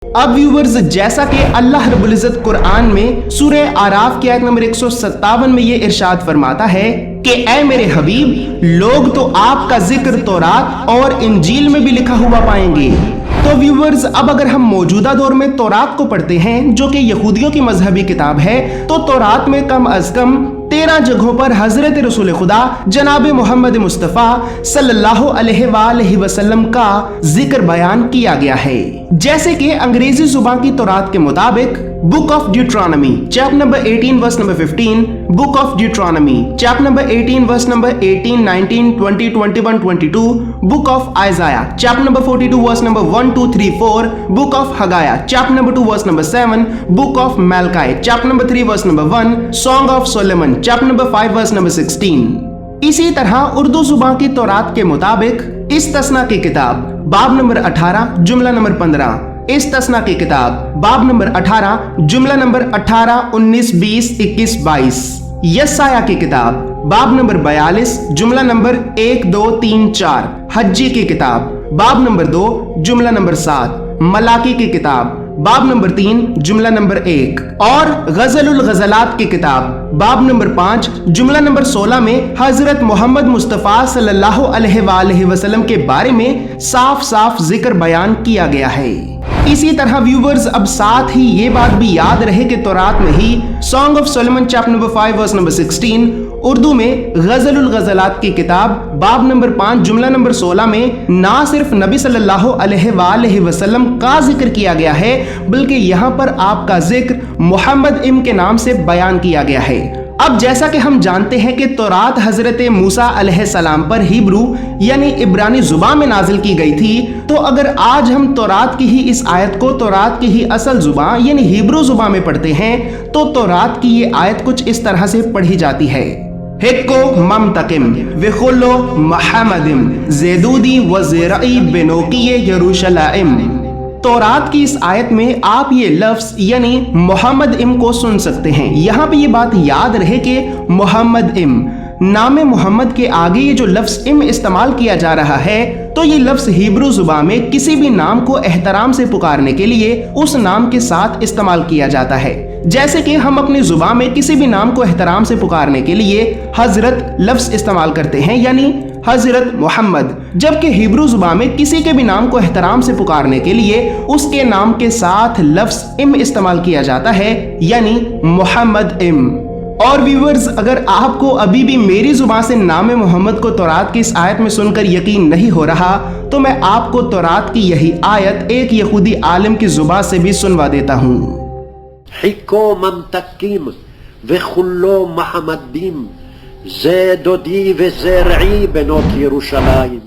اب ویورز، جیسا کہ اللہ رب العزت قرآن میں سورہ آراف کی آیت نمبر 157 میں یہ ارشاد فرماتا ہے کہ اے میرے حبیب، لوگ تو آپ کا ذکر تورات اور انجیل میں بھی لکھا ہوا پائیں گے۔ تو ویورز، اب اگر ہم موجودہ دور میں تورات کو پڑھتے ہیں جو کہ یہودیوں کی مذہبی کتاب ہے، تو تورات میں کم از کم 13 جگہوں پر حضرت رسول خدا جناب محمد مصطفیٰ صلی اللہ علیہ وآلہ وسلم کا ذکر بیان کیا گیا ہے، جیسے کہ انگریزی زبان کی تورات کے مطابق book of Deuteronomy chapter number 18 verse number 15، book of Deuteronomy chapter number 18 verse number 18، 19، 20، 21، 22، book of Isaiah chapter number 42 verse number 1، 2، 3، 4، book of Haggai chapter number 2 verse number 7، book of Malachi chapter number 3 verse number 1، song of Solomon chapter number 5 verse number 16۔ اسی طرح اردو زبان کی تورات کے مطابق استثنا کی کتاب باب نمبر 18 جملہ نمبر 15، استثنا کی کتاب باب نمبر 18 جملہ نمبر 18، 19، 20، 21، 22، یسایہ کی کتاب باب نمبر 42 جملہ نمبر 1، 2، 3، 4، حجی کی کتاب باب نمبر 2 جملہ نمبر 7، ملاکی کی کتاب باب نمبر 3 جملہ نمبر 1، اور غزل الغزلات کی کتاب باب نمبر 5 جملہ نمبر 16 میں حضرت محمد مصطفیٰ صلی اللہ علیہ وآلہ وسلم کے بارے میں صاف صاف ذکر بیان کیا گیا ہے۔ اسی طرح ویورز، اب ساتھ ہی یہ بات بھی یاد رہے کہ تورات میں ہی song of Solomon chapter number 5 verse number 16، Urdu میں غزل الغزلات کی کتاب باب نمبر 5 جملہ نمبر 16 میں نہ صرف نبی صلی اللہ علیہ وآلہ وسلم کا ذکر کیا گیا ہے، بلکہ یہاں پر آپ کا ذکر محمد کے نام سے بیان کیا گیا ہے۔ اب جیسا کہ ہم جانتے ہیں کہ تورات حضرت موسیٰ علیہ السلام پر ہیبرو یعنی عبرانی زبان میں نازل کی گئی تھی، تو اگر آج ہم تورات کی ہی اس آیت کو تورات کی ہی اصل زبان یعنی ہیبرو زبان میں پڑھتے ہیں تو تورات کی یہ آیت کچھ اس طرح سے پڑھی جاتی ہے: ہکو ممتقم وخلو محمدم زیدودی وزرعی بنوکی یروشلائم۔ تورات کی اس آیت میں آپ یہ لفظ یعنی محمد کو سن سکتے ہیں۔ یہاں پہ یہ بات یاد رہے کہ محمد نام محمد کے آگے یہ جو لفظ استعمال کیا جا رہا ہے، تو یہ لفظ ہیبرو زبان میں کسی بھی نام کو احترام سے پکارنے کے لیے اس نام کے ساتھ استعمال کیا جاتا ہے، جیسے کہ ہم اپنی زبان میں کسی بھی نام کو احترام سے پکارنے کے لیے حضرت لفظ استعمال کرتے ہیں یعنی حضرت محمد، جبکہ ہیبرو زبان میں کسی کے بھی نام کو احترام سے پکارنے کے لیے اس کے نام کے ساتھ لفظ استعمال کیا جاتا ہے یعنی محمد اور ویورز، اگر آپ کو ابھی بھی میری زبان سے نام محمد کو تورات کی اس آیت میں سن کر یقین نہیں ہو رہا، تو میں آپ کو تورات کی یہی آیت ایک یہودی عالم کی زبان سے بھی سنوا دیتا ہوں۔ حکو ممتقیم وخلو محمدیم زید و دی و زرعی بنوک یروشلائم۔